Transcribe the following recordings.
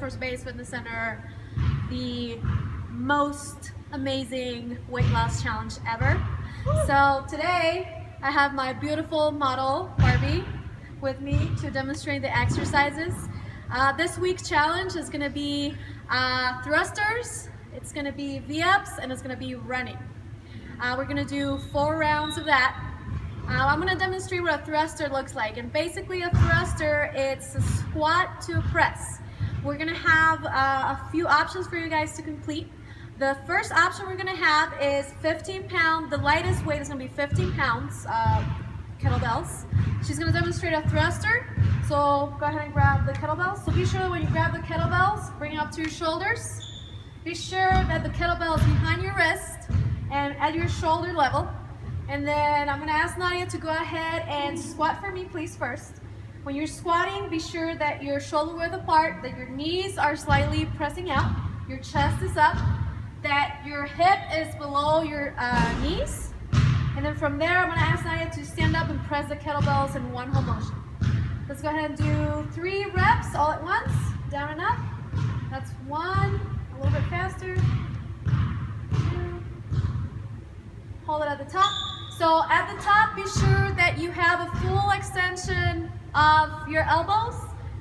Force Base Fitness Center, the most amazing weight loss challenge ever. So today I have my beautiful model Barbie with me to demonstrate the exercises. This week's challenge is going to be thrusters, it's going to be V-ups, and it's going to be running. We're going to do 4 rounds of that. I'm going to demonstrate what a thruster looks like, and basically a thruster, it's a squat to a press. We're going to have a few options for you guys to complete. The first option we're going to have is 15 pound, the lightest weight is going to be 15 pounds, kettlebells. She's going to demonstrate a thruster, so go ahead and grab the kettlebells. So be sure when you grab the kettlebells, bring it up to your shoulders. Be sure that the kettlebell is behind your wrist and at your shoulder level. And then I'm going to ask Nadia to go ahead and squat for me, please, first. When you're squatting, be sure that your shoulder width apart, that your knees are slightly pressing out, your chest is up, that your hip is below your knees. And then from there, I'm going to ask Nadia to stand up and press the kettlebells in one whole motion. Let's go ahead and do 3 reps all at once, down and up. That's 1, a little bit faster. 2, hold it at the top. So at the top, be sure that you have a full extension of your elbows,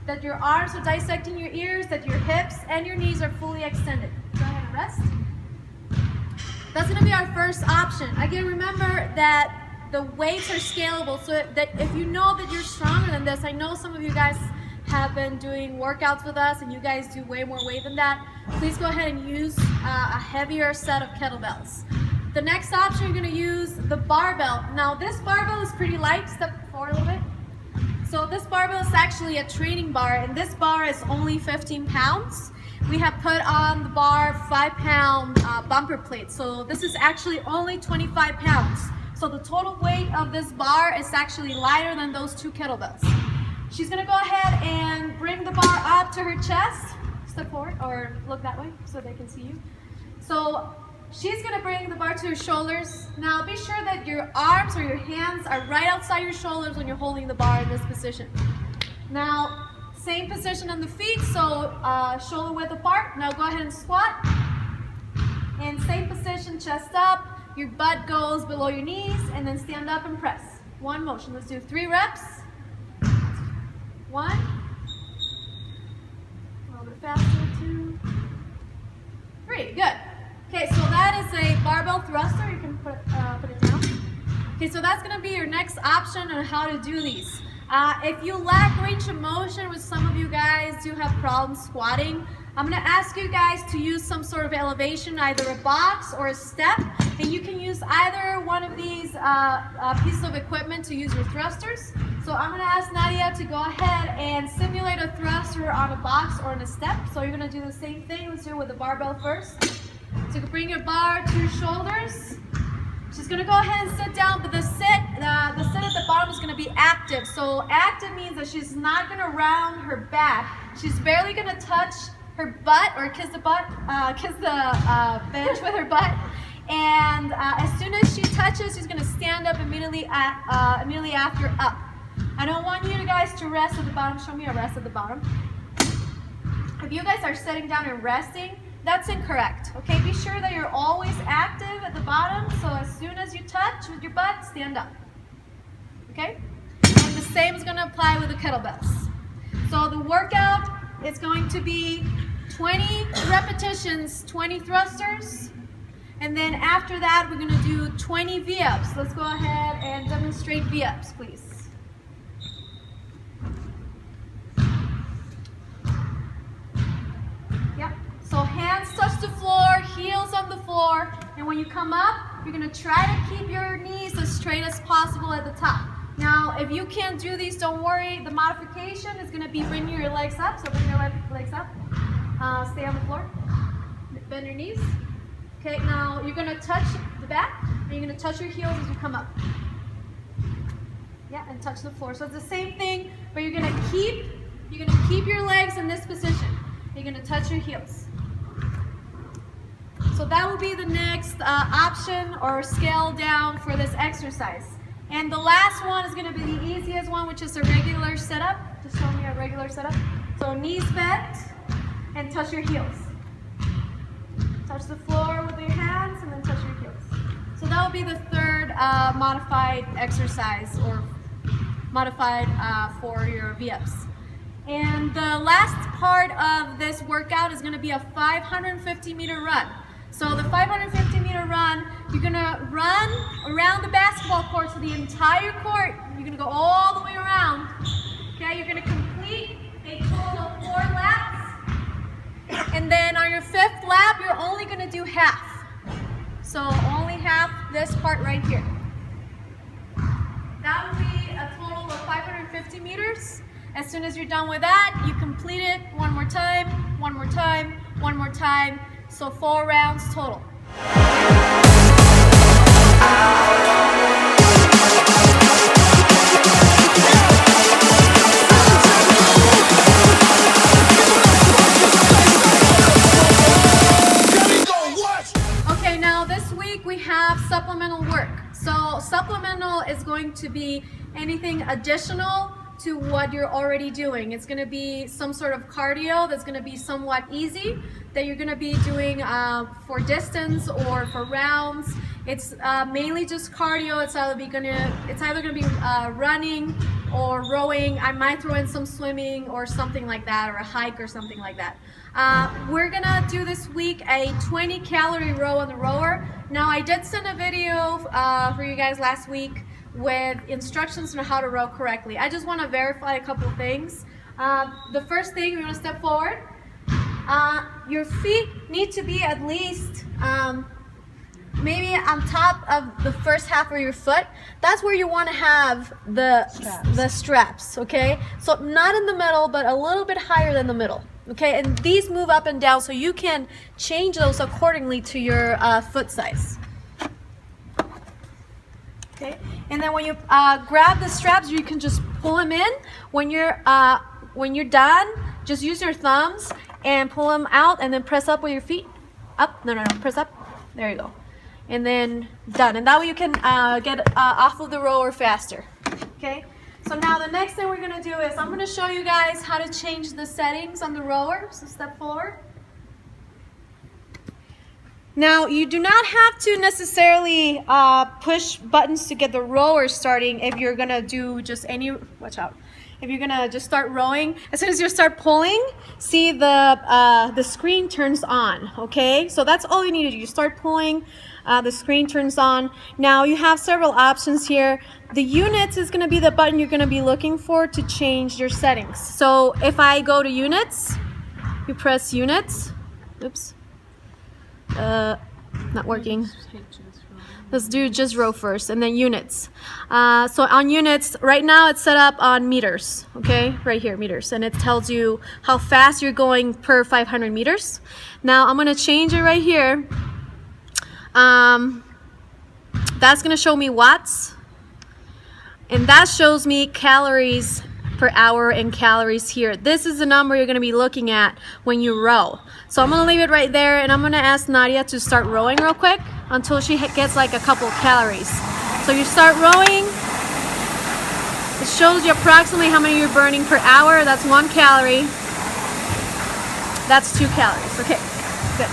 that your arms are dissecting your ears, that your hips and your knees are fully extended. Go ahead and rest. That's going to be our first option. Again, remember that the weights are scalable, so that if you know that you're stronger than this, I know some of you guys have been doing workouts with us and you guys do way more weight than that, please go ahead and use a heavier set of kettlebells. The next option, you're going to use the barbell. Now this barbell is pretty light. Step forward a little bit. So this barbell is actually a training bar, and this bar is only 15 pounds. We have put on the bar 5-pound bumper plates. So this is actually only 25 pounds. So the total weight of this bar is actually lighter than those 2 kettlebells. She's going to go ahead and bring the bar up to her chest. Step forward or look that way so they can see you. So she's going to bring the bar to her shoulders. Now be sure that your arms or your hands are right outside your shoulders when you're holding the bar in this position. Now, same position on the feet, so shoulder width apart. Now go ahead and squat. And same position, chest up. Your butt goes below your knees, and then stand up and press. 1 motion. Let's do 3 reps. 1. A little bit faster. 2. 3. Good. Okay, so that is a barbell thruster. You can put it down. Okay, so that's going to be your next option on how to do these. If you lack range of motion, which some of you guys do have problems squatting, I'm going to ask you guys to use some sort of elevation, either a box or a step, and you can use either one of these pieces of equipment to use your thrusters. So I'm going to ask Nadia to go ahead and simulate a thruster on a box or on a step. So you're going to do the same thing. Let's do it with the barbell first. So you can bring your bar to your shoulders. She's going to go ahead and sit down, but the sit at the bottom is going to be active. So active means that she's not going to round her back. She's barely going to touch her butt or kiss the bench with her butt. And as soon as she touches, she's going to stand up immediately after up. I don't want you guys to rest at the bottom. Show me a rest at the bottom. If you guys are sitting down and resting, that's incorrect. Okay, be sure that you're always active at the bottom, so as soon as you touch with your butt, stand up. Okay? And the same is going to apply with the kettlebells. So the workout is going to be 20 repetitions, 20 thrusters, and then after that we're going to do 20 V-ups. Let's go ahead and demonstrate V-ups, please. So hands touch the floor, heels on the floor, and when you come up, you're going to try to keep your knees as straight as possible at the top. Now, if you can't do these, don't worry. The modification is going to be bringing your legs up. So bring your legs up. Stay on the floor. Bend your knees. Okay, now you're going to touch the back, and you're going to touch your heels as you come up. Yeah, and touch the floor. So it's the same thing, but you're going to keep your legs in this position. You're going to touch your heels. So that will be the next option or scale down for this exercise. And the last one is going to be the easiest one, which is a regular setup. Just show me a regular setup. So knees bent, and touch your heels. Touch the floor with your hands and then touch your heels. So that will be the third modified exercise or modified for your VFs. And the last part of this workout is going to be a 550-meter run. So the 550-meter run, you're going to run around the basketball court, so the entire court. You're going to go all the way around. Okay, you're going to complete a total of 4 laps. And then on your 5th lap, you're only going to do half. So only half this part right here. That would be a total of 550 meters. As soon as you're done with that, you complete it one more time, one more time, one more time. So 4 rounds total. Okay, now this week we have supplemental work. So supplemental is going to be anything additional to what you're already doing. It's going to be some sort of cardio that's going to be somewhat easy that you're going to be doing for distance or for rounds. It's mainly just cardio. It's either going to be running or rowing. I might throw in some swimming or something like that, or a hike or something like that. We're gonna do this week a 20-calorie row on the rower. Now I did send a video for you guys last week with instructions on how to row correctly. I just want to verify a couple things. The first thing, you're going to step forward. Your feet need to be at least maybe on top of the first half of your foot. That's where you want to have the straps, okay? So not in the middle, but a little bit higher than the middle, okay? And these move up and down, so you can change those accordingly to your foot size. Okay, and then when you grab the straps, you can just pull them in. When you're done, just use your thumbs and pull them out, and then press up with your feet. Up, no, press up. There you go. And then done. And that way you can get off of the rower faster. Okay. So now the next thing we're gonna do is I'm gonna show you guys how to change the settings on the rower. So step forward. Now, you do not have to necessarily push buttons to get the rower starting if you're gonna do just watch out. If you're gonna just start rowing, as soon as you start pulling, see the screen turns on, okay? So that's all you need to do. You start pulling, the screen turns on. Now, you have several options here. The units is gonna be the button you're gonna be looking for to change your settings. So if I go to units, you press units. Oops. Not working. Let's do just row first, and then units. So on units, right now it's set up on meters, okay? Right here, meters, and it tells you how fast you're going per 500 meters. Now I'm gonna change it right here. That's gonna show me watts, and that shows me calories per hour and calories here. This is the number you're gonna be looking at when you row. So I'm gonna leave it right there, and I'm gonna ask Nadia to start rowing real quick until she gets like a couple calories. So you start rowing. It shows you approximately how many you're burning per hour. That's 1 calorie. That's 2 calories. Okay, good.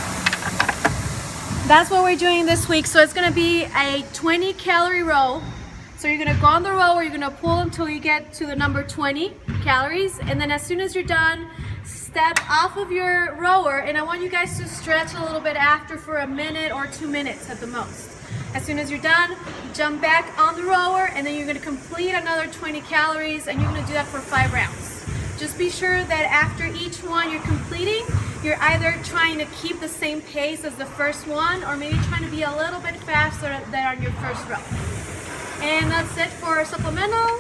That's what we're doing this week. So it's gonna be a 20-calorie row. So you're gonna go on the rower, you're gonna pull until you get to the number 20 calories, and then as soon as you're done, step off of your rower, and I want you guys to stretch a little bit after for a minute or 2 minutes at the most. As soon as you're done, jump back on the rower, and then you're gonna complete another 20 calories, and you're gonna do that for 5 rounds. Just be sure that after each one you're completing, you're either trying to keep the same pace as the first one, or maybe trying to be a little bit faster than on your first row. And that's it for supplemental.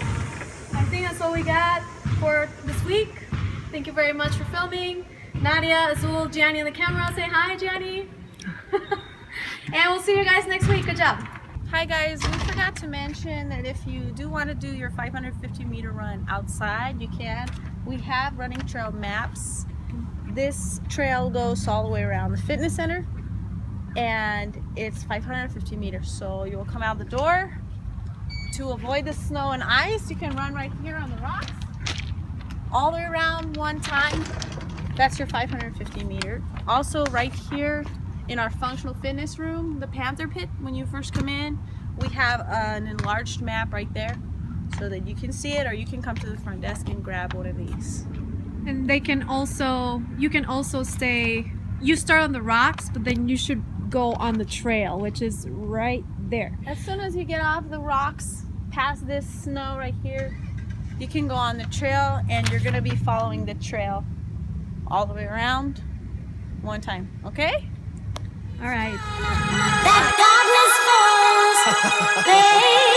I think that's all we got for this week. Thank you very much for filming. Nadia, Azul, Gianni on the camera. Say hi, Gianni. And we'll see you guys next week. Good job. Hi guys, we forgot to mention that if you do want to do your 550-meter run outside, you can. We have running trail maps. This trail goes all the way around the fitness center, and it's 550 meters. So you will come out the door. To avoid the snow and ice, you can run right here on the rocks all the way around one time, That's your 550 meter. Also right here in our functional fitness room, the Panther Pit, when you first come in, we have an enlarged map right there so that you can see it, or you can come to the front desk and grab one of these. And you can also you start on the rocks, but then you should go on the trail, which is right there. As soon as you get off the rocks, past this snow right here, you can go on the trail, and you're gonna be following the trail all the way around one time, okay? All right. That darkness falls, baby.